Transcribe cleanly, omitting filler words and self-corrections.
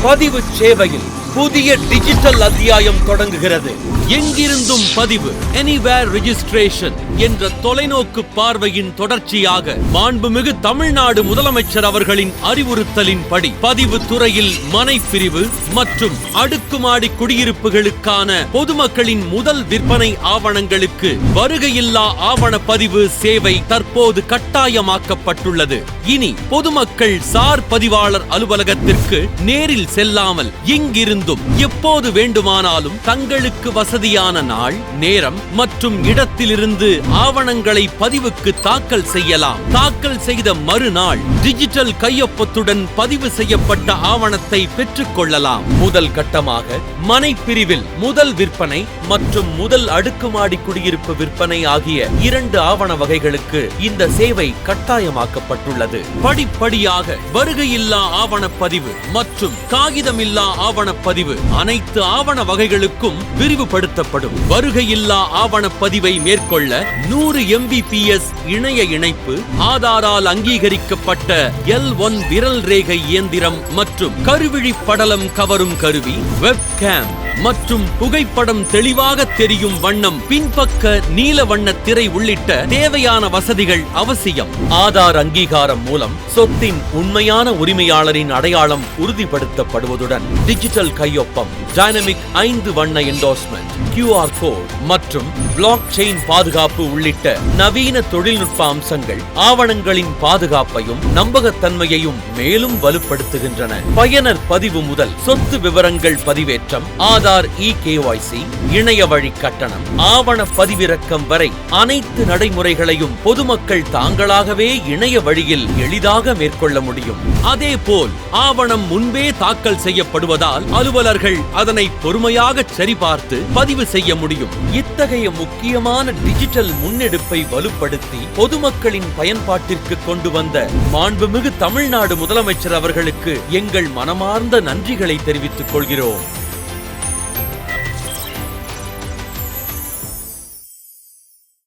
பதிவு சேவையில் புதிய டிஜிட்டல் அத்தியாயம் தொடங்குகிறது. எங்கிருந்தும் பதிவு, எனிவேர் ரெஜிஸ்ட்ரேஷன் என்ற தொலைநோக்கு பார்வையின் தொடர்ச்சியாக மாண்புமிகு தமிழ்நாடு முதலமைச்சர் அவர்களின் அறிவுறுத்தலின்படி பதிவு துறையில் மனைப்பிரிவு மற்றும் அடுக்குமாடி குடியிருப்புகளுக்கான பொதுமக்களின் முதல் விற்பனை ஆவணங்களுக்கு வருகையில்லா ஆவண பதிவு சேவை தற்போது கட்டாயமாக்கப்பட்டுள்ளது. இனி பொதுமக்கள் சார் பதிவாளர் அலுவலகத்திற்கு நேரில் செல்லாமல் இங்கிருந்தும் எப்போது வேண்டுமானாலும் தங்களுக்கு வசதியான நாள், நேரம் மற்றும் இடத்திலிருந்து ஆவணங்களை பதிவுக்கு தாக்கல் செய்யலாம். தாக்கல் செய்த மறுநாள் டிஜிட்டல் கையொப்பத்துடன் பதிவு செய்யப்பட்ட ஆவணத்தை பெற்றுக் கொள்ளலாம். முதல் கட்டமாக மனைப்பிரிவில் முதல் விற்பனை மற்றும் முதல் அடுக்குமாடி குடியிருப்பு விற்பனை ஆகிய 2 ஆவண வகைகளுக்கு இந்த சேவை கட்டாயமாக்கப்பட்டுள்ளது. படிப்படியாக வருகையில்லா ஆவணப்பதிவு மற்றும் காகிதமில்லா ஆவணப்பதிவு அனைத்து ஆவண வகைகளுக்கும் விரிவுபடுத்தப்படும். வருகையில்லா ஆவணப்பதிவை மேற்கொள்ள 100 Mbps இணைய இணைப்பு, ஆதாரால் அங்கீகரிக்கப்பட்ட L1 விரல் ரேகை இயந்திரம் மற்றும் கருவிழி படலம் கவரும் கருவி, வெப்கேம் மற்றும் புகைப்படம் தெளிவாக தெரியும் வண்ணம் பின்பக்க நீல வண்ண திரை உள்ளிட்ட தேவையான வசதிகள் அவசியம். ஆதார் அங்கீகாரம் மூலம் சொத்தின் உண்மையான உரிமையாளரின் அடையாளம் உறுதிப்படுத்தப்படுவதுடன் டிஜிட்டல் கையொப்பம், டைனமிக் 5 வண்ண என்டோர்ஸ்மெண்ட், QR கோட் மற்றும் பிளாக் செயின் பாதுகாப்பு உள்ளிட்ட நவீன தொழில்நுட்ப அம்சங்கள் ஆவணங்களின் பாதுகாப்பையும் நம்பகத்தன்மையையும் மேலும் வலுப்படுத்துகின்றன. பயனர் பதிவு முதல் சொத்து விவரங்கள் பதிவேற்றம், ஆதார் eKYC, இணைய வழி கட்டணம், ஆவண பதிவிறக்கம் வரை அனைத்து நடைமுறைகளையும் பொதுமக்கள் தாங்களாகவே இணைய வழியில் எளிதாக மேற்கொள்ள முடியும். அதேபோல் ஆவணம் முன்பே தாக்கல் செய்யப்படுவதால் அலுவலர்கள் அதனை பொறுமையாக சரிபார்த்து பதிவு செய்ய முடியும். இத்தகைய முக்கியமான டிஜிட்டல் முன்னெடுப்பை வலுப்படுத்தி பொதுமக்களின் பயன்பாட்டிற்கு கொண்டு வந்த மாண்புமிகு தமிழ்நாடு முதலமைச்சர் அவர்களுக்கு எங்கள் மனமார்ந்த நன்றிகளை தெரிவித்துக் கொள்கிறோம்.